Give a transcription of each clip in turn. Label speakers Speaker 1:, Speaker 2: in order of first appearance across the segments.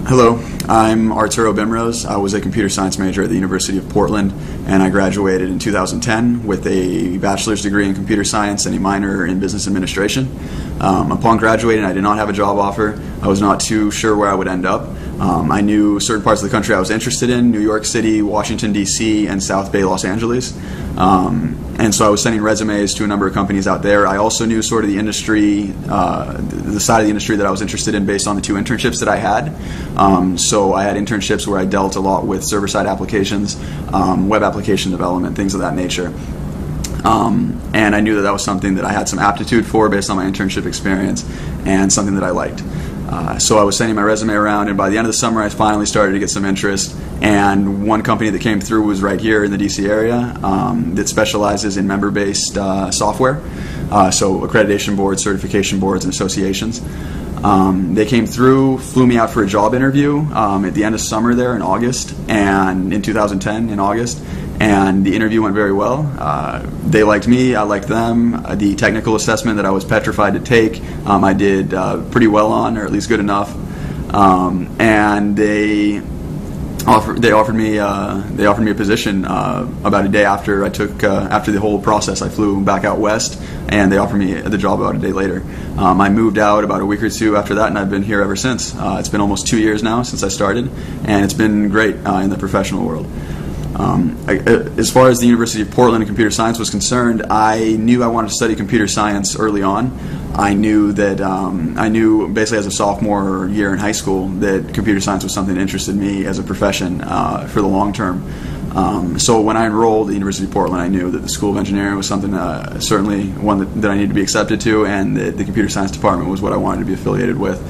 Speaker 1: Hello, I'm Arturo UP. I was a computer science major at the University of Portland, and I graduated in 2010 with a bachelor's degree in computer science and a minor in business administration. Upon graduating, I did not have a job offer. I was not too sure where I would end up. I knew certain parts of the country I was interested in: New York City, Washington, D.C., and South Bay, Los Angeles. And so I was sending resumes to a number of companies out there. I also knew sort of the industry, the side of the industry that I was interested in based on the two internships that I had. So I had internships where I dealt a lot with server-side applications, web application development, things of that nature. And I knew that that was something that I had some aptitude for based on my internship experience and something that I liked. So I was sending my resume around, and by the end of the summer I finally started to get some interest, and one company that came through was right here in the DC area that specializes in member-based software, so accreditation boards, certification boards, and associations. They came through, flew me out for a job interview at the end of summer there in August, and in 2010 in August, and the interview went very well. They liked me, I liked them. The technical assessment that I was petrified to take, I did pretty well on, or at least good enough. And they offered me a position about a day after I took after the whole process. I flew back out west, and they offered me the job about a day later. I moved out about a week or two after that, and I've been here ever since. It's been almost 2 years now since I started, and it's been great in the professional world. As far as the University of Portland and computer science was concerned, I knew I wanted to study computer science early on. I knew that I knew basically as a sophomore year in high school that computer science was something that interested me as a profession for the long term. So when I enrolled at the University of Portland, I knew that the School of Engineering was something certainly one that I needed to be accepted to, and that the computer science department was what I wanted to be affiliated with.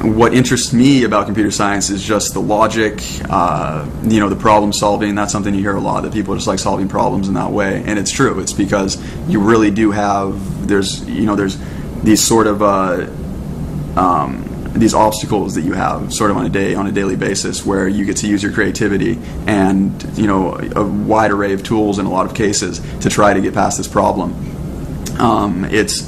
Speaker 1: What interests me about computer science is just the logic, the problem solving. That's something you hear a lot, that people just like solving problems in that way, and it's true. It's because you really do have there's these sort of these obstacles that you have sort of on a daily basis, where you get to use your creativity and a wide array of tools in a lot of cases to try to get past this problem. It's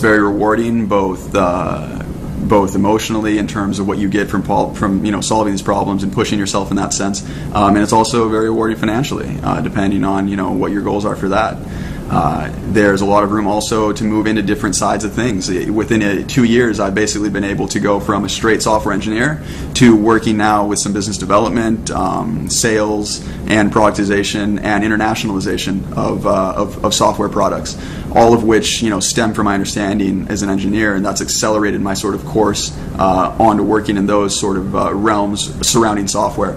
Speaker 1: very rewarding, both emotionally in terms of what you get from solving these problems and pushing yourself in that sense, and it's also very rewarding financially, depending on what your goals are for that. There's a lot of room also to move into different sides of things. Within 2 years, I've basically been able to go from a straight software engineer to working now with some business development, sales, and productization and internationalization of software products, all of which stem from my understanding as an engineer, and that's accelerated my sort of course onto working in those sort of realms surrounding software.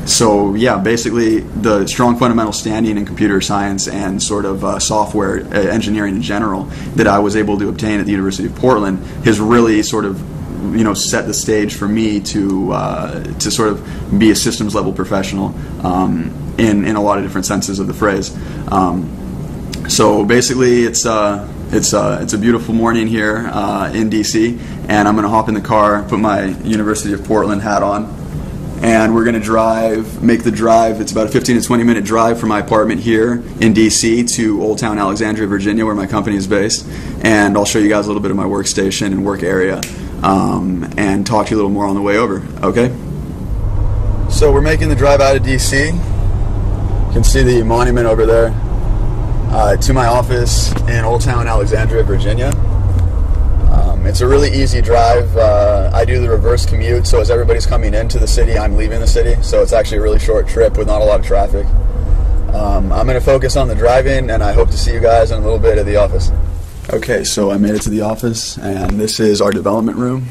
Speaker 1: So yeah, basically the strong fundamental standing in computer science and sort of software engineering in general that I was able to obtain at the University of Portland has really sort of set the stage for me to sort of be a systems level professional in a lot of different senses of the phrase. So basically it's a beautiful morning here in DC, and I'm going to hop in the car, put my University of Portland hat on, and we're going to make the drive. It's about a 15 to 20 minute drive from my apartment here in DC to Old Town Alexandria, Virginia, where my company is based. And I'll show you guys a little bit of my workstation and work area, and talk to you a little more on the way over. Okay? So we're making the drive out of DC. You can see the monument over there, to my office in Old Town Alexandria, Virginia. It's a really easy drive. I do the reverse commute, so as everybody's coming into the city, I'm leaving the city, so it's actually a really short trip with not a lot of traffic. I'm going to focus on the driving, and I hope to see you guys in a little bit at the office. Okay, so I made it to the office, and this is our development room.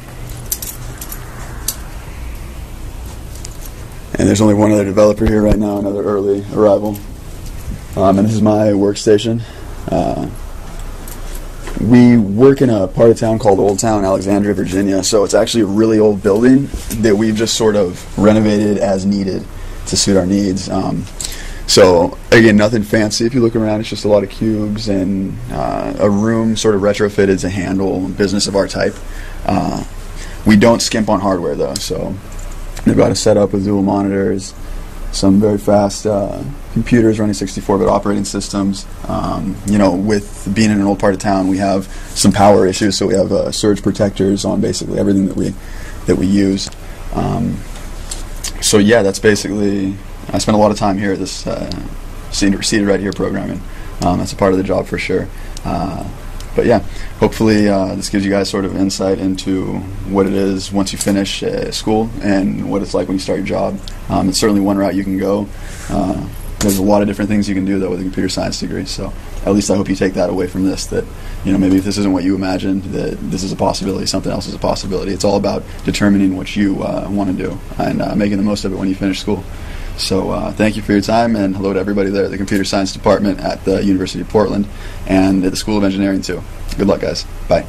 Speaker 1: And there's only one other developer here right now, another early arrival. And this is my workstation. We work in a part of town called Old Town Alexandria, Virginia, so it's actually a really old building that we've just sort of renovated as needed to suit our needs. So again, nothing fancy. If you look around, it's just a lot of cubes and a room sort of retrofitted to handle business of our type. We don't skimp on hardware though, so they've got a setup with dual monitors, some very fast computers running 64-bit operating systems. With being in an old part of town, we have some power issues, so we have surge protectors on basically everything that we use. So yeah, that's basically. I spent a lot of time here at this Seated Right Here programming. That's a part of the job for sure. But yeah, hopefully this gives you guys sort of insight into what it is once you finish school and what it's like when you start your job. It's certainly one route you can go. There's a lot of different things you can do though with a computer science degree. So at least I hope you take that away from this, that maybe if this isn't what you imagined, that this is a possibility, something else is a possibility. It's all about determining what you want to do and making the most of it when you finish school. So thank you for your time, and hello to everybody there at the Computer Science Department at the University of Portland and at the School of Engineering too. Good luck, guys. Bye.